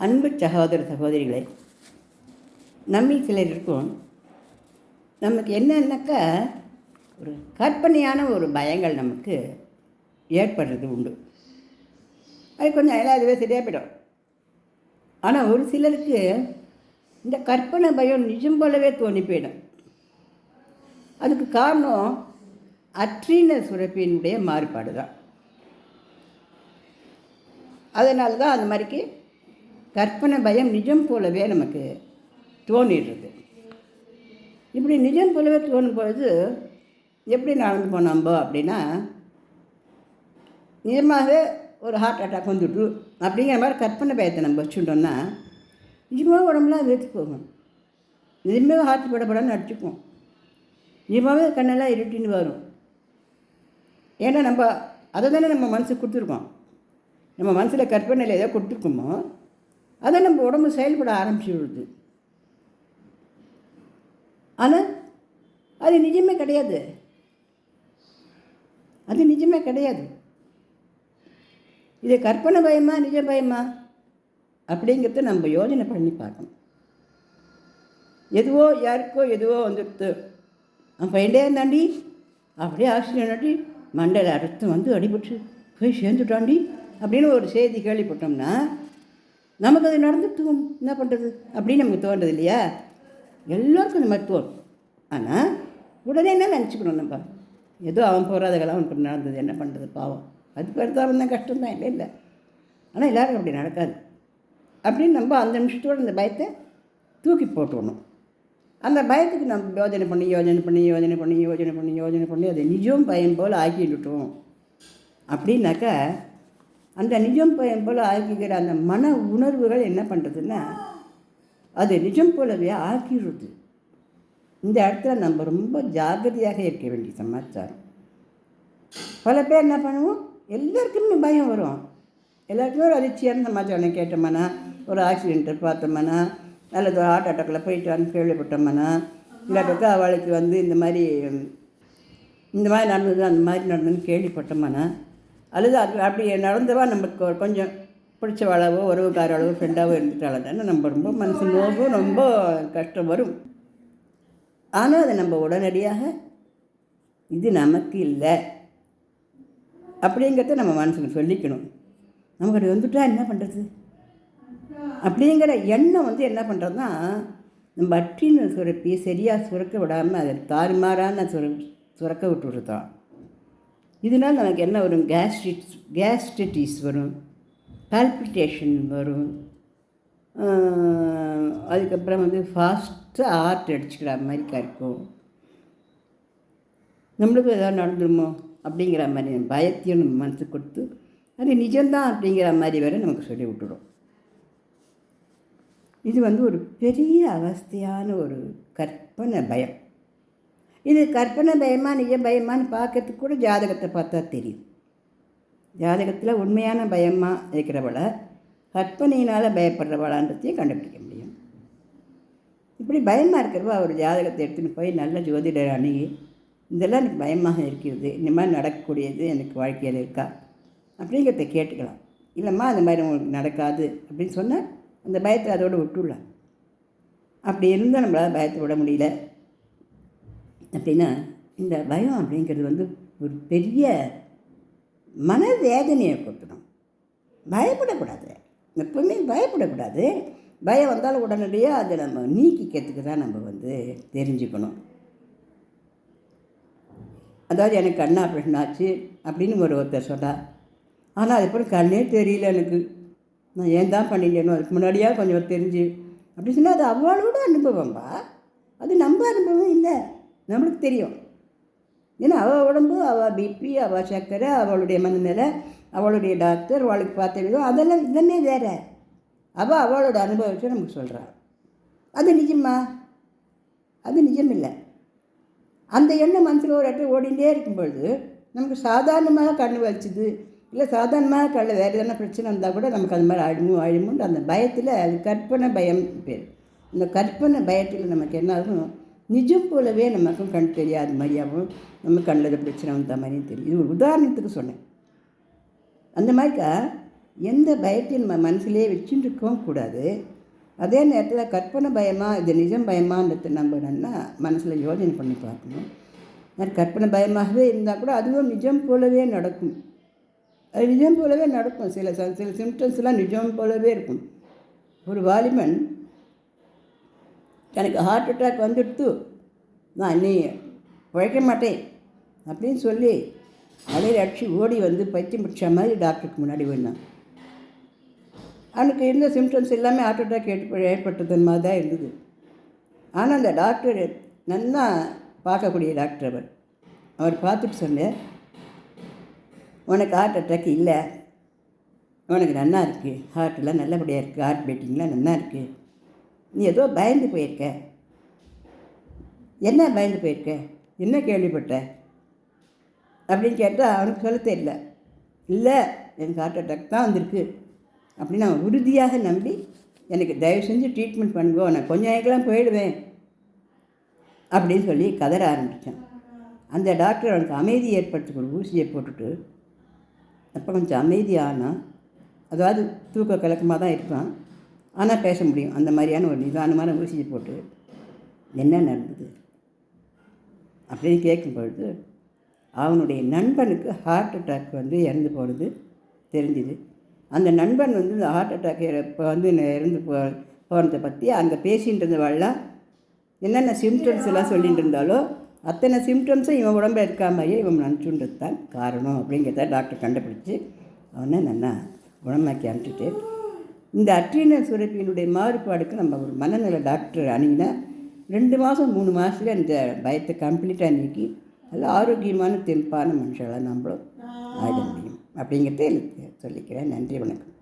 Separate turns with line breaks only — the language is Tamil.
அன்பு சகோதர சகோதரிகளே, நம்மில் சிலர் இருக்கும். நமக்கு என்னன்னாக்கா ஒரு கற்பனையான ஒரு பயங்கள் நமக்கு ஏற்படுறது உண்டு. அது கொஞ்சம் எல்லாம் அதுவே சரியாக போயிடும். ஆனால் ஒரு சிலருக்கு இந்த கற்பனை பயம் நிஜம் போலவே தோணி போயிடும். அதுக்கு காரணம் அட்ரீன சுரப்பியினுடைய மாறுபாடு தான். அதனால தான் அந்த மாதிரிக்கு கற்பனை பயம் நிஜம் போலவே நமக்கு தோணிடுறது. இப்படி நிஜம் போலவே தோணும் பொழுது எப்படி நடந்து போனோம்போ அப்படின்னா, நிஜமாகவே ஒரு ஹார்ட் அட்டாக் வந்துட்டு அப்படிங்கிற மாதிரி கற்பனை பயத்தை நம்ம வச்சுட்டோம்னா நிஜமாக உடம்புலாம் வெறுத்து போகும். நிஜமே ஹார்ட் படப்படன்னு நடிச்சுப்போம். நிஜமாகவே கண்ணெல்லாம் இருட்டின்னு வரும். ஏன்னா நம்ம அதை தானே நம்ம மனசுக்கு கொடுத்துருக்கோம். நம்ம மனசில் கற்பனையில் ஏதோ கொடுத்துருக்கோமோ அதை நம்ம உடம்பு செயல்பட ஆரம்பிச்சு விடுது. ஆனால் அது நிஜமே கிடையாது. அது நிஜமே கிடையாது. இது கற்பனை பயமா நிஜ பயமா அப்படிங்கிறத நம்ம யோஜனை பண்ணி பார்க்கணும். எதுவோ யாருக்கோ எதுவோ வந்துடுத்து, அவன் பையன்டே இருந்தாண்டி அப்படியே ஆக்சிடென்ட் ஆட்டி மண்டையில் ரத்தம் வந்து அடிபட்டு போய் சேர்ந்துட்டாண்டி அப்படின்னு ஒரு செய்தி கேள்விப்பட்டோம்னா நமக்கு அது நடந்துட்டு என்ன பண்ணுறது அப்படின்னு நமக்கு தோன்றது இல்லையா? எல்லோருக்கும் இந்த மாதிரி தோணும். ஆனால் உடனே என்ன நினச்சிக்கணும், நம்ம ஏதோ அவன் போகாதகெல்லாம் அவனுக்கு நடந்தது, என்ன பண்ணுறது பாவம், அது பெருத்தாலும் தான் கஷ்டம்தான், இல்லை இல்லை. ஆனால் எல்லோருக்கும் அப்படி நடக்காது அப்படின்னு நம்ம அந்த நிமிஷத்தோடு அந்த பயத்தை தூக்கி போட்டுடணும். அந்த பயத்துக்கு நம்ம யோஜனை பண்ணி அதை நிஜம் பயம் போல் ஆக்கிட்டுட்டோம் அப்படின்னாக்கா அந்த நிஜம் பயம் போல் ஆக்கிக்கிற அந்த மன உணர்வுகள் என்ன பண்ணுறதுன்னா அது நிஜம் போலவே ஆக்கிடுறது. இந்த இடத்துல நம்ம ரொம்ப ஜாக்கிரதையாக இருக்க வேண்டிய சமாச்சாரம். பல பேர் என்ன பண்ணுவோம், எல்லாருக்குமே பயம் வரும். எல்லாருக்குமே ஒரு அதிர்ச்சியான சமாச்சாரம் கேட்டோம்னா, ஒரு ஆக்சிடெண்ட்டை பார்த்தோம்னா, அல்லது ஒரு ஹார்ட் அட்டாக்கில் போயிட்டான்னு கேள்விப்பட்டோம்னா, இல்லாட்டக்கா அவளுக்கு இந்த மாதிரி நடந்தது அந்த மாதிரி நடந்ததுன்னு கேள்விப்பட்டோம்னா, அல்லது அது அப்படி நடந்தவா நமக்கு கொஞ்சம் பிடிச்ச அளவோ உறவுக்கார அளவோ ஃப்ரெண்டாகவோ இருந்துட்டாலும் தானே நம்ம ரொம்ப மனசு நோவும் ரொம்ப கஷ்டம் வரும். ஆனால் அதை நம்ம உடனடியாக இது நமக்கு இல்லை அப்படிங்கிறத நம்ம மனசுக்கு சொல்லிக்கணும். நமக்கு அது வந்துட்டால் என்ன பண்ணுறது அப்படிங்கிற எண்ணம் என்ன பண்ணுறதுனா, நம்ம அற்றின சுரப்பி சரியாக சுரக்க விடாமல் அதை தாறுமாறான சுரக்க விட்டுவிடுதான். இதனால் நமக்கு என்ன வரும், கேஸ்ட்ரிட்டிஸ் வரும், பால்பிட்டேஷன் வரும், அதுக்கப்புறம் ஃபாஸ்ட்டாக ஹார்ட் அடிச்சுக்கிற மாதிரி இருக்கும். நம்மளுக்கும் எதாவது நடந்துருமோ அப்படிங்கிற மாதிரி பயத்தையும் நம்ம மனசுக்கு கொடுத்து அது நிஜம்தான் அப்படிங்கிற மாதிரி வேறு நமக்கு சொல்லி விட்டுடும். இது ஒரு பெரிய அவஸ்தையான ஒரு கற்பனை பயம். இது கற்பனை பயமா நிஜ பயமான்னு பார்க்கறதுக்கு கூட ஜாதகத்தை பார்த்தா தெரியும். ஜாதகத்தில் உண்மையான பயமாக இருக்கிறவளை கற்பனையினால் பயப்படுறவளான்றதையும் கண்டுபிடிக்க முடியும். இப்படி பயமாக இருக்கிறவ ஒரு ஜாதகத்தை எடுத்துன்னு போய் நல்ல ஜோதிடர் அணுகி, இதெல்லாம் எனக்கு பயமாக இருக்கிறது, இந்த மாதிரி நடக்கக்கூடியது எனக்கு வாழ்க்கையில் இருக்கா அப்படிங்கிறத கேட்டுக்கலாம். இல்லைம்மா அந்த மாதிரி உங்களுக்கு நடக்காது அப்படின்னு சொன்னால் அந்த பயத்தை அதோடு விட்டுடலாம். அப்படி இருந்தால் நம்மளால் பயத்தை விட முடியல அப்படின்னா இந்த பயம் அப்படிங்கிறது ஒரு பெரிய மனவேதனையை கொடுக்கணும். பயப்படக்கூடாது, எப்பவுமே பயப்படக்கூடாது. பயம் வந்தாலும் உடனடியாக அதை நம்ம நீக்கிக்கிறதுக்கு தான் நம்ம தெரிஞ்சுக்கணும். அதாவது எனக்கு கண் ஆப்ரேஷன் ஆச்சு அப்படின்னு ஒருத்தர் சொன்னார். ஆனால் அதுக்கப்புறம் கண்ணே தெரியல எனக்கு, நான் ஏன் தான் பண்ணிட்டேனோ அதுக்கு முன்னாடியாக கொஞ்சம் தெரிஞ்சு அப்படி சொன்னால் அது அவளோட அனுபவம்பா, அது நம்ம அனுபவம் இல்லை. நம்மளுக்கு தெரியும். ஏன்னா அவள் உடம்பு, அவள் பிபி, அவள் சர்க்கரை, அவளுடைய மனநிலை, அவளுடைய டாக்டர், அவளுக்கு பார்த்த விதம், அதெல்லாம் இதெல்லாமே வேறு. அவளோட அனுபவத்தை நமக்கு சொல்கிறாள். அது நிஜமா? அது நிஜம் இல்லை. அந்த எண்ணம் மனசில் ஒரு இடத்துல ஓடிகிட்டே இருக்கும்பொழுது நமக்கு சாதாரணமாக கண் வலிச்சுது, இல்லை சாதாரணமாக கண்ணில் வேறு எதனா பிரச்சனை இருந்தால் கூட நமக்கு அந்த மாதிரி ஆயிடுமோன்ற அந்த பயத்தில், அது கற்பனை பயம் பேர். அந்த கற்பனை பயத்தில் நமக்கு என்ன ஆகும், நிஜம் போலவே நமக்கும் கண் தெரியாத மாதிரியாகவும் நம்ம கண்ணில் பிரச்சனை வந்த மாதிரியும் தெரியும். இது ஒரு உதாரணத்துக்கு சொன்னேன். அந்த மாதிரிக்கா எந்த பயத்தையும் நம்ம மனசுலேயே வச்சுட்டு இருக்கவும் கூடாது. அதே நேரத்தில் கற்பனை பயமா இது நிஜம் பயமான்றது நம்ம மனசில் யோசனை பண்ணி பார்க்கணும். அது கற்பனை பயமாகவே இருந்தால் கூட அதுவும் நிஜம் போலவே நடக்கும். அது நிஜம் போலவே நடக்கும். சில சிம்டம்ஸ்லாம் நிஜம் போலவே இருக்கும். ஒரு வாலிபன் எனக்கு ஹார்ட் அட்டாக் வந்துடுத்து, நான் நீ பிழைக்க மாட்டேன் அப்படின்னு சொல்லி அலையில் அடிச்சு ஓடி வந்து பைத்தியம் பிடிச்ச மாதிரி டாக்டருக்கு முன்னாடி வந்தான். அவனுக்கு இருந்த சிம்டம்ஸ் எல்லாமே ஹார்ட் அட்டாக் ஏற்பட்டது மாதிரி தான் இருந்தது. ஆனால் அந்த டாக்டர் நல்லா பார்க்கக்கூடிய டாக்டர் அவர் பார்த்துட்டு சொன்னார், உனக்கு ஹார்ட் அட்டாக் இல்லை, உனக்கு நல்லா இருக்குது, ஹார்ட்டெலாம் நல்லபடியாக இருக்குது, ஹார்ட் பீட்டிங்லாம் நல்லா இருக்குது, நீ ஏதோ பயந்து போயிருக்க. என்ன பயந்து போயிருக்க, என்ன கேள்விப்பட்ட அப்படின்னு கேட்டால் அவனுக்கு சொல்ல தெரியல. இல்லை, எனக்கு ஹார்ட் அட்டாக் தான் வந்திருக்கு அப்படின்னு அவன் உறுதியாக நம்பி, எனக்கு தயவு செஞ்சு ட்ரீட்மெண்ட் பண்ணுவோம், நான் கொஞ்சம் நேரம்லாம் போயிடுவேன் அப்படின்னு சொல்லி கதற ஆரம்பித்தான். அந்த டாக்டர் அவனுக்கு அமைதி ஏற்படுத்தக்கூடிய ஊசியை போட்டுட்டு அப்போ கொஞ்சம் அமைதியானால், அதாவது தூக்க கலக்கமாக தான் இருப்பான், ஆனால் பேச முடியும், அந்த மாதிரியான ஒரு நிதானமான ஊசியை போட்டு என்ன நடந்தது அப்படின்னு கேட்கும் பொழுது அவனுடைய நண்பனுக்கு ஹார்ட் அட்டாக் இறந்து போனது தெரிஞ்சுது. அந்த நண்பன் இந்த ஹார்ட் அட்டாக் இப்போ இறந்து போனதை பற்றி அங்கே பேசின்றதுவெல்லாம் என்னென்ன சிம்டம்ஸ் எல்லாம் சொல்லிகிட்டு இருந்தாலோ அத்தனை சிம்டம்ஸும் இவன் உடம்புல இருக்காமையே இவன் நினச்சுன்றது தான் காரணம் அப்படிங்கிறத டாக்டர் கண்டுபிடிச்சி அவனை நல்லா குணமாக்கி அனுப்பிச்சிட்டு, இந்த அட்ரினல் சுரப்பியினுடைய மாறுபாடுக்கு நம்ம ஒரு மனநல டாக்டர் அணுகினா 2 மாதம் 3 மாதத்துல இந்த பயத்தை கம்ப்ளீட்டாக நீக்கி நல்ல ஆரோக்கியமான தெம்பான மனுஷங்களாக நம்மளும் ஆயிட முடியும் அப்படிங்கிறத எனக்கு சொல்லிக்கிறேன். நன்றி, வணக்கம்.